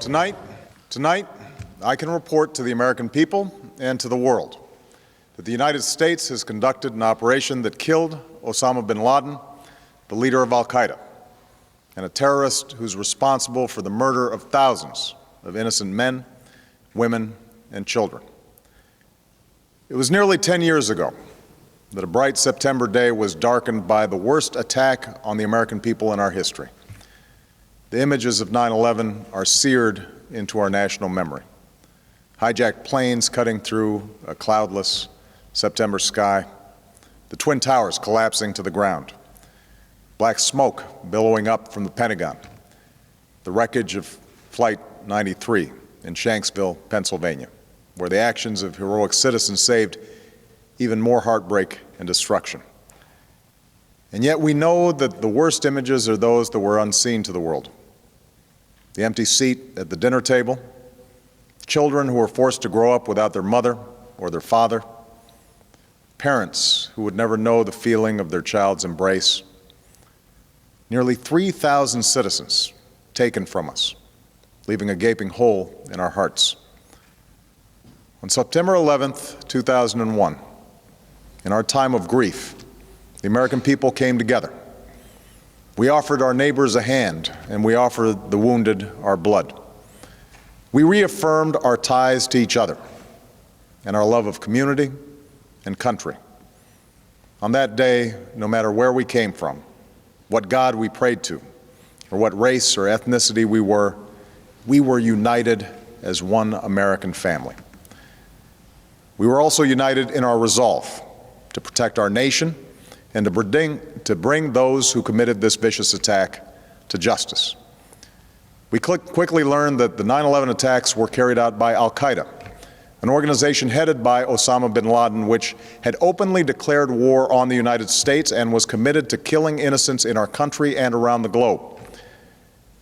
Tonight, I can report to the American people and to the world that the United States has conducted an operation that killed Osama bin Laden, the leader of al-Qaeda, and a terrorist who's responsible for the murder of thousands of innocent men, women, and children. It was nearly 10 years ago that a bright September day was darkened by the worst attack on the American people in our history. The images of 9/11 are seared into our national memory. Hijacked planes cutting through a cloudless September sky, the Twin Towers collapsing to the ground, black smoke billowing up from the Pentagon, the wreckage of Flight 93 in Shanksville, Pennsylvania, where the actions of heroic citizens saved even more heartbreak and destruction. And yet we know that the worst images are those that were unseen to the world. The empty seat at the dinner table, children who were forced to grow up without their mother or their father, parents who would never know the feeling of their child's embrace, nearly 3,000 citizens taken from us, leaving a gaping hole in our hearts. On September 11th, 2001, in our time of grief, the American people came together. We offered our neighbors a hand, and we offered the wounded our blood. We reaffirmed our ties to each other and our love of community and country. On that day, no matter where we came from, what God we prayed to, or what race or ethnicity we were united as one American family. We were also united in our resolve to protect our nation and to bring those who committed this vicious attack to justice. We quickly learned that the 9/11 attacks were carried out by al-Qaeda, an organization headed by Osama bin Laden, which had openly declared war on the United States and was committed to killing innocents in our country and around the globe.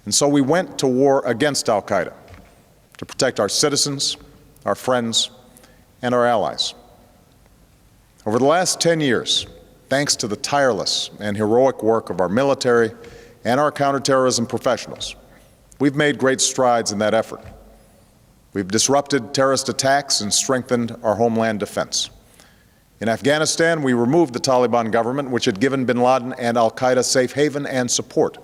And so we went to war against al-Qaeda to protect our citizens, our friends, and our allies. Over the last 10 years, thanks to the tireless and heroic work of our military and our counterterrorism professionals, we've made great strides in that effort. We've disrupted terrorist attacks and strengthened our homeland defense. In Afghanistan, we removed the Taliban government, which had given bin Laden and al-Qaeda safe haven and support.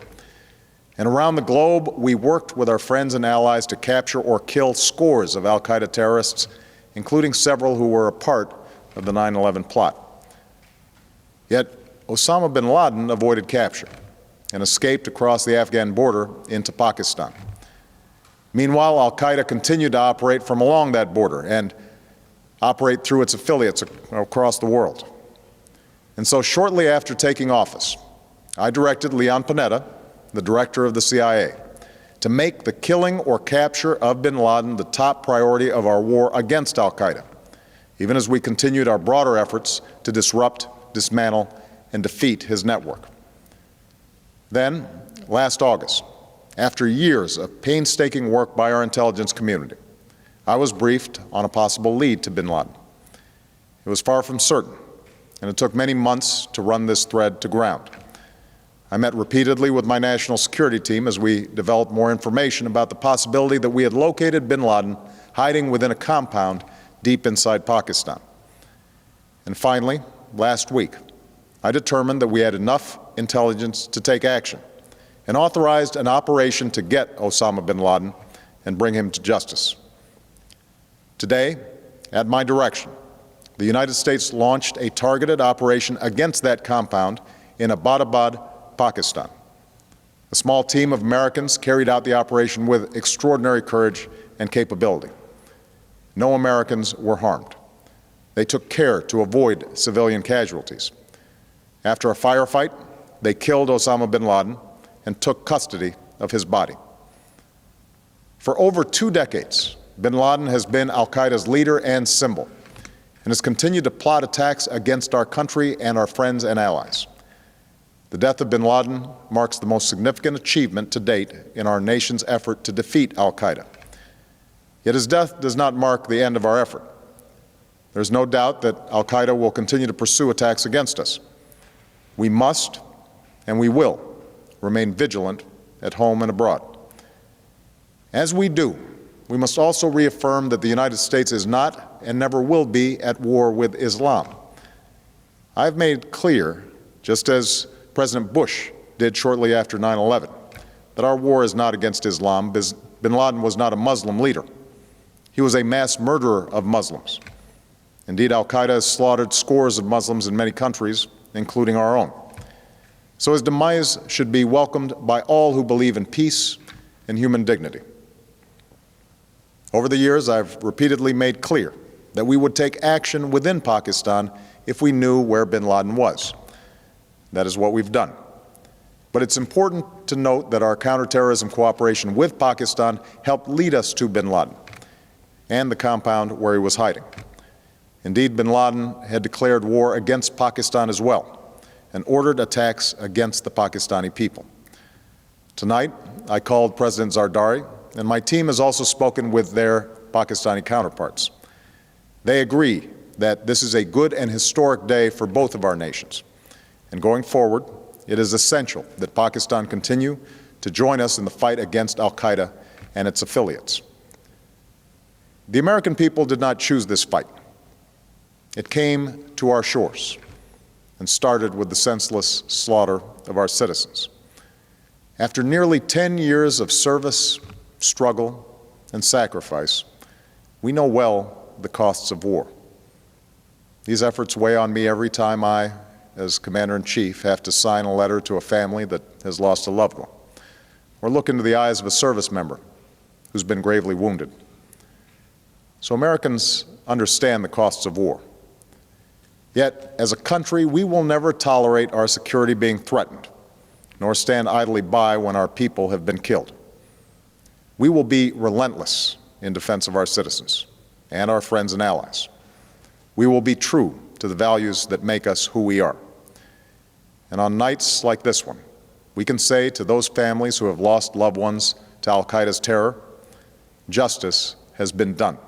And around the globe, we worked with our friends and allies to capture or kill scores of al-Qaeda terrorists, including several who were a part of the 9/11 plot. Yet Osama bin Laden avoided capture and escaped across the Afghan border into Pakistan. Meanwhile, al-Qaeda continued to operate from along that border and operate through its affiliates across the world. And so shortly after taking office, I directed Leon Panetta, the director of the CIA, to make the killing or capture of bin Laden the top priority of our war against al-Qaeda, even as we continued our broader efforts to disrupt, dismantle, and defeat his network. Then, last August, after years of painstaking work by our intelligence community, I was briefed on a possible lead to bin Laden. It was far from certain, and it took many months to run this thread to ground. I met repeatedly with my national security team as we developed more information about the possibility that we had located bin Laden hiding within a compound deep inside Pakistan. And finally, last week, I determined that we had enough intelligence to take action and authorized an operation to get Osama bin Laden and bring him to justice. Today, at my direction, the United States launched a targeted operation against that compound in Abbottabad, Pakistan. A small team of Americans carried out the operation with extraordinary courage and capability. No Americans were harmed. They took care to avoid civilian casualties. After a firefight, they killed Osama bin Laden and took custody of his body. For over 2 decades, bin Laden has been al-Qaeda's leader and symbol, and has continued to plot attacks against our country and our friends and allies. The death of bin Laden marks the most significant achievement to date in our nation's effort to defeat al-Qaeda. Yet his death does not mark the end of our effort. There's no doubt that al-Qaeda will continue to pursue attacks against us. We must, and we will, remain vigilant at home and abroad. As we do, we must also reaffirm that the United States is not and never will be at war with Islam. I've made clear, just as President Bush did shortly after 9/11, that our war is not against Islam. Bin Laden was not a Muslim leader. He was a mass murderer of Muslims. Indeed, al-Qaeda has slaughtered scores of Muslims in many countries, including our own. So his demise should be welcomed by all who believe in peace and human dignity. Over the years, I've repeatedly made clear that we would take action within Pakistan if we knew where bin Laden was. That is what we've done. But it's important to note that our counterterrorism cooperation with Pakistan helped lead us to bin Laden and the compound where he was hiding. Indeed, bin Laden had declared war against Pakistan as well and ordered attacks against the Pakistani people. Tonight, I called President Zardari, and my team has also spoken with their Pakistani counterparts. They agree that this is a good and historic day for both of our nations. And going forward, it is essential that Pakistan continue to join us in the fight against al-Qaeda and its affiliates. The American people did not choose this fight. It came to our shores and started with the senseless slaughter of our citizens. After nearly 10 years of service, struggle, and sacrifice, we know well the costs of war. These efforts weigh on me every time I, as Commander-in-Chief, have to sign a letter to a family that has lost a loved one, or look into the eyes of a service member who's been gravely wounded. So Americans understand the costs of war. Yet, as a country, we will never tolerate our security being threatened, nor stand idly by when our people have been killed. We will be relentless in defense of our citizens and our friends and allies. We will be true to the values that make us who we are. And on nights like this one, we can say to those families who have lost loved ones to al-Qaeda's terror, justice has been done.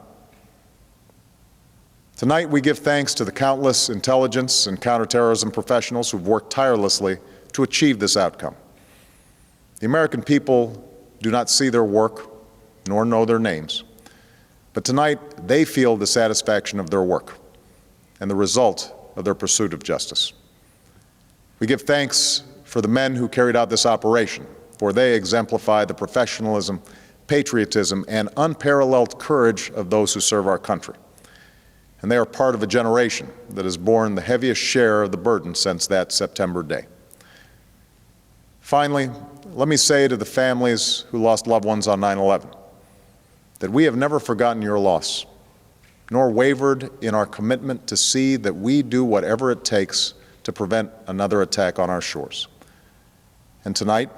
Tonight, we give thanks to the countless intelligence and counterterrorism professionals who've worked tirelessly to achieve this outcome. The American people do not see their work nor know their names, but tonight they feel the satisfaction of their work and the result of their pursuit of justice. We give thanks for the men who carried out this operation, for they exemplify the professionalism, patriotism, and unparalleled courage of those who serve our country. And they are part of a generation that has borne the heaviest share of the burden since that September day. Finally, let me say to the families who lost loved ones on 9/11 that we have never forgotten your loss, nor wavered in our commitment to see that we do whatever it takes to prevent another attack on our shores. And tonight,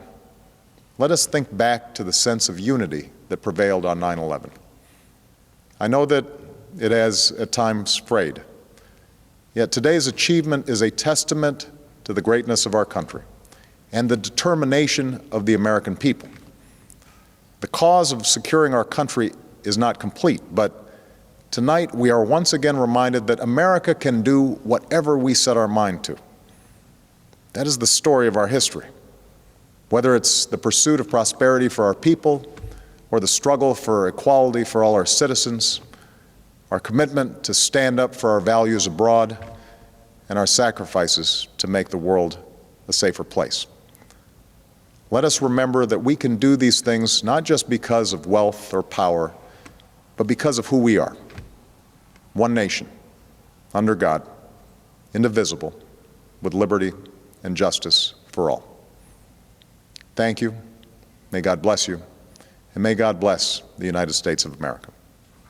let us think back to the sense of unity that prevailed on 9/11. I know that it has at times frayed, yet today's achievement is a testament to the greatness of our country and the determination of the American people. The cause of securing our country is not complete, but tonight we are once again reminded that America can do whatever we set our mind to. That is the story of our history. Whether it's the pursuit of prosperity for our people or the struggle for equality for all our citizens, our commitment to stand up for our values abroad, and our sacrifices to make the world a safer place. Let us remember that we can do these things not just because of wealth or power, but because of who we are. One nation, under God, indivisible, with liberty and justice for all. Thank you. May God bless you, and may God bless the United States of America.